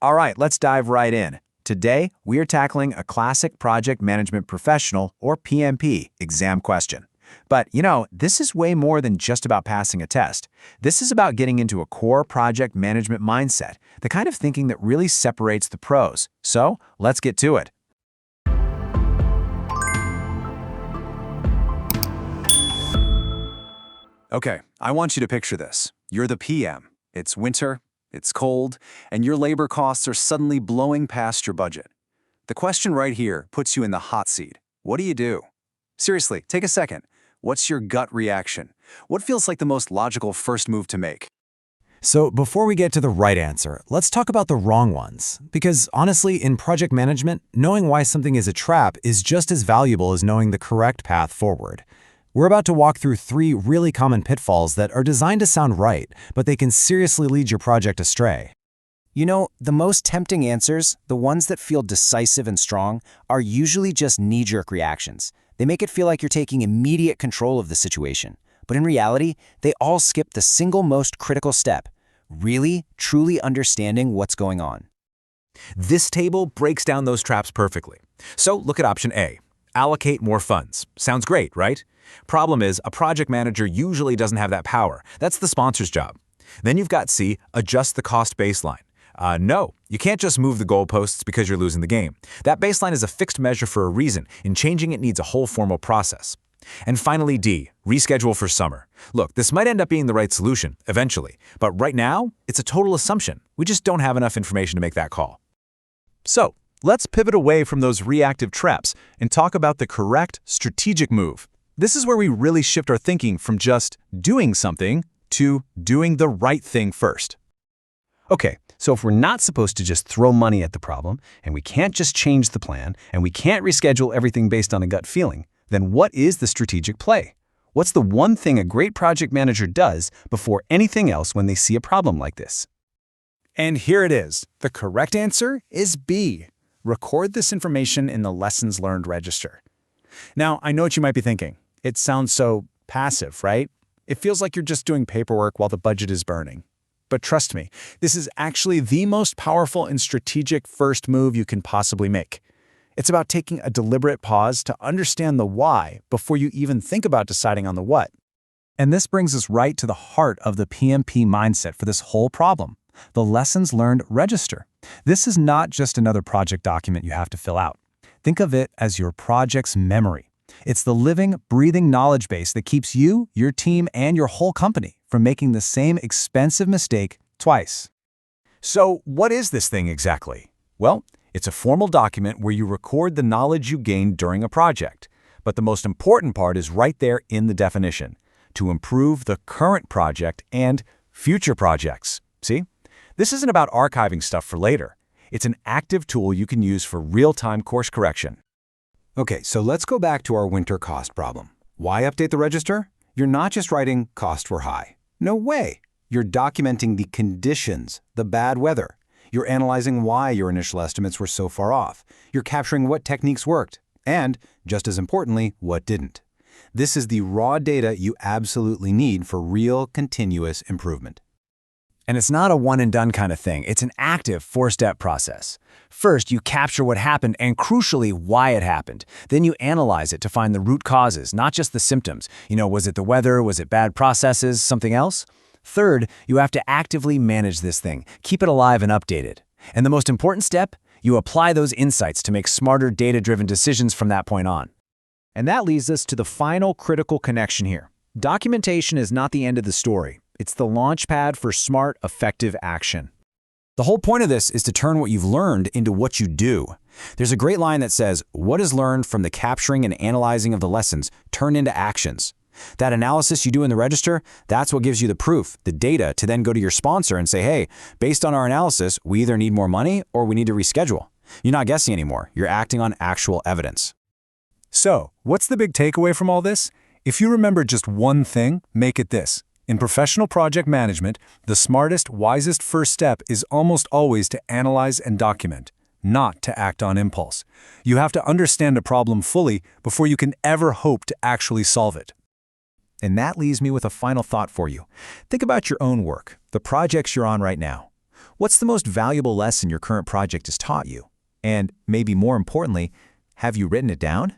All right, let's dive right in. Today, we are tackling a classic project management professional, or PMP, exam question. But, this is way more than just about passing a test. This is about getting into a core project management mindset, the kind of thinking that really separates the pros. So, let's get to it. Okay, I want you to picture this. You're the PM. It's winter, it's cold, and your labor costs are suddenly blowing past your budget. The question right here puts you in the hot seat. What do you do? Seriously, take a second. What's your gut reaction? What feels like the most logical first move to make? So before we get to the right answer, let's talk about the wrong ones. Because honestly, in project management, knowing why something is a trap is just as valuable as knowing the correct path forward. We're about to walk through 3 really common pitfalls that are designed to sound right, but they can seriously lead your project astray. The most tempting answers, the ones that feel decisive and strong, are usually just knee-jerk reactions. They make it feel like you're taking immediate control of the situation. But in reality, they all skip the single most critical step: really, truly understanding what's going on. This table breaks down those traps perfectly. So look at option A. Allocate more funds. Sounds great, right? Problem is, a project manager usually doesn't have that power. That's the sponsor's job. Then you've got C. Adjust the cost baseline. No, you can't just move the goalposts because you're losing the game. That baseline is a fixed measure for a reason, and changing it needs a whole formal process. And finally, D. Reschedule for summer. Look, this might end up being the right solution, eventually, but right now, it's a total assumption. We just don't have enough information to make that call. So, let's pivot away from those reactive traps and talk about the correct strategic move. This is where we really shift our thinking from just doing something to doing the right thing first. Okay, so if we're not supposed to just throw money at the problem, and we can't just change the plan, and we can't reschedule everything based on a gut feeling, then what is the strategic play? What's the one thing a great project manager does before anything else when they see a problem like this? And here it is. The correct answer is B. Record this information in the Lessons Learned register. Now, I know what you might be thinking. It sounds so passive, right? It feels like you're just doing paperwork while the budget is burning. But trust me, this is actually the most powerful and strategic first move you can possibly make. It's about taking a deliberate pause to understand the why before you even think about deciding on the what. And this brings us right to the heart of the PMP mindset for this whole problem: the Lessons Learned register. This is not just another project document you have to fill out. Think of it as your project's memory. It's the living, breathing knowledge base that keeps you, your team, and your whole company from making the same expensive mistake twice. So what is this thing exactly? Well, it's a formal document where you record the knowledge you gained during a project. But the most important part is right there in the definition: to improve the current project and future projects. See? This isn't about archiving stuff for later. It's an active tool you can use for real-time course correction. Okay, so let's go back to our winter cost problem. Why update the register? You're not just writing costs were high. No way. You're documenting the conditions, the bad weather. You're analyzing why your initial estimates were so far off. You're capturing what techniques worked, and, just as importantly, what didn't. This is the raw data you absolutely need for real, continuous improvement. And it's not a one-and-done kind of thing. It's an active 4-step process. First, you capture what happened and, crucially, why it happened. Then you analyze it to find the root causes, not just the symptoms. Was it the weather? Was it bad processes? Something else? Third, you have to actively manage this thing. Keep it alive and updated. And the most important step? You apply those insights to make smarter, data-driven decisions from that point on. And that leads us to the final critical connection here. Documentation is not the end of the story. It's the launch pad for smart, effective action. The whole point of this is to turn what you've learned into what you do. There's a great line that says, "What is learned from the capturing and analyzing of the lessons turn into actions." That analysis you do in the register, that's what gives you the proof, the data, to then go to your sponsor and say, "Hey, based on our analysis, we either need more money or we need to reschedule." You're not guessing anymore. You're acting on actual evidence. So, what's the big takeaway from all this? If you remember just one thing, make it this. In professional project management, the smartest, wisest first step is almost always to analyze and document, not to act on impulse. You have to understand a problem fully before you can ever hope to actually solve it. And that leaves me with a final thought for you. Think about your own work, the projects you're on right now. What's the most valuable lesson your current project has taught you? And maybe more importantly, have you written it down?